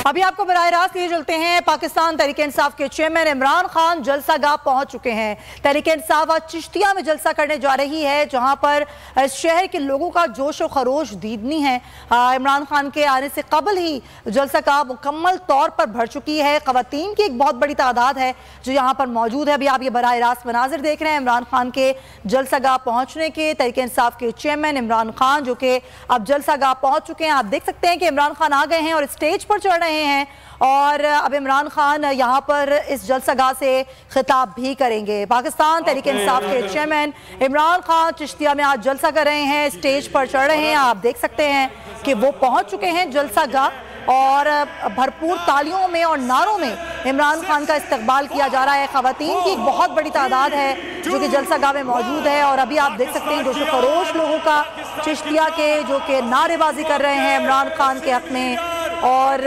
अभी आपको बराह रास्त लिए चलते हैं। पाकिस्तान तहरीक-ए-इंसाफ के चेयरमैन इमरान खान जलसागाह पहुंच चुके हैं। तहरीक-ए-इंसाफ आज चिश्तिया में जलसा करने जा रही है, जहां पर शहर के लोगों का जोश व खरोश दीदनी है। इमरान खान के आने से कबल ही जलसागाह मुकम्मल तौर पर भर चुकी है। खवातीन की एक बहुत बड़ी तादाद है जो यहाँ पर मौजूद है। अभी आप ये बराह रास्त मनाजिर देख रहे हैं इमरान खान के जलसागाह पहुँचने के। तहरीक-ए-इंसाफ के चेयरमैन इमरान खान जो कि अब जलसागाह पहुँच चुके हैं। आप देख सकते हैं कि इमरान खान आ गए हैं और स्टेज पर चढ़ रहे हैं और अब इमरान खान यहाँ पर इस जलसागाह से खिताब भी करेंगे। पाकिस्तान तहरीक-ए-इंसाफ के चेयरमैन इमरान खान चिश्तिया में आज जलसा कर रहे हैं, स्टेज पर चढ़ रहे हैं। आप देख सकते हैं कि वो पहुँच चुके हैं जलसागाह और भरपूर तालियों में और नारों में इमरान खान का इस्तकबाल किया जा रहा है। खवातीन की एक बहुत बड़ी तादाद है जो कि जलसागाह में मौजूद है और अभी आप देख सकते हैं जोश खरोश लोगों का चिश्तिया के जो कि नारेबाजी कर रहे हैं इमरान खान के हक में। और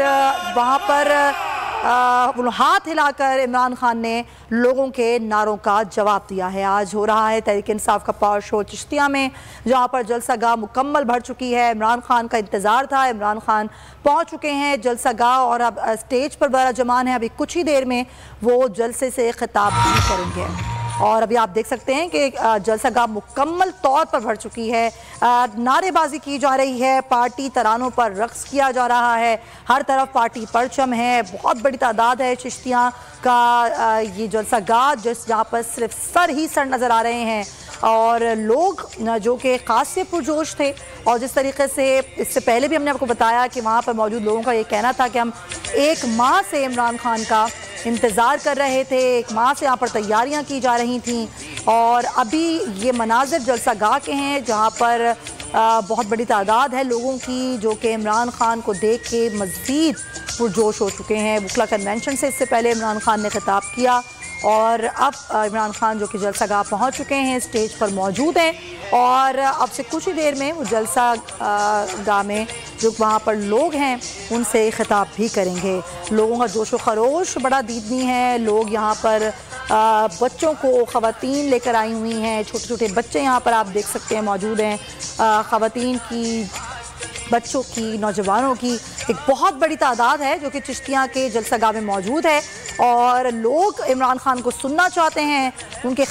वहाँ पर हाथ हिलाकर इमरान खान ने लोगों के नारों का जवाब दिया है। आज हो रहा है तहरीक-ए-इंसाफ का पावर शो चिश्तिया में, जहाँ पर जलसागाह मुकम्मल भर चुकी है। इमरान खान का इंतज़ार था, इमरान खान पहुँच चुके हैं जलसागाह और अब स्टेज पर बड़ा जमान है। अभी कुछ ही देर में वो जलसे से खिताब भी करेंगे और अभी आप देख सकते हैं कि जलसागाह मुकम्मल तौर पर भर चुकी है। नारेबाजी की जा रही है, पार्टी तरानों पर रक्स किया जा रहा है, हर तरफ पार्टी परचम है। बहुत बड़ी तादाद है चिश्तिया का ये जलसागाह जहाँ पर सिर्फ सर ही सर नज़र आ रहे हैं और लोग जो कि ख़ास से पुरजोश थे। और जिस तरीके से इससे पहले भी हमने आपको बताया कि वहाँ पर मौजूद लोगों का ये कहना था कि हम एक माह से इमरान खान का इंतज़ार कर रहे थे, एक माह से यहाँ पर तैयारियाँ की जा रही थीं। और अभी ये मनाजिर जलसागाह के हैं जहाँ पर बहुत बड़ी तादाद है लोगों की जो कि इमरान खान को देख के मज़ीद पुरजोश हो चुके हैं। बुखला कन्वेंशन से इससे पहले इमरान खान ने खिताब किया और अब इमरान खान जो कि जलसागाह पहुँच चुके हैं, स्टेज पर मौजूद हैं और अब से कुछ ही देर में वो जलसागाह में जो वहाँ पर लोग हैं उनसे खिताब भी करेंगे। लोगों का जोश व खरोश बड़ा दीदनी है। लोग यहाँ पर बच्चों को खवातीन लेकर आई हुई हैं, छोटे छोटे बच्चे यहाँ पर आप देख सकते हैं मौजूद हैं। खवातीन की, बच्चों की, नौजवानों की एक बहुत बड़ी तादाद है जो कि चिश्तिया के जलसागाह में मौजूद है और लोग इमरान खान को सुनना चाहते हैं, उनके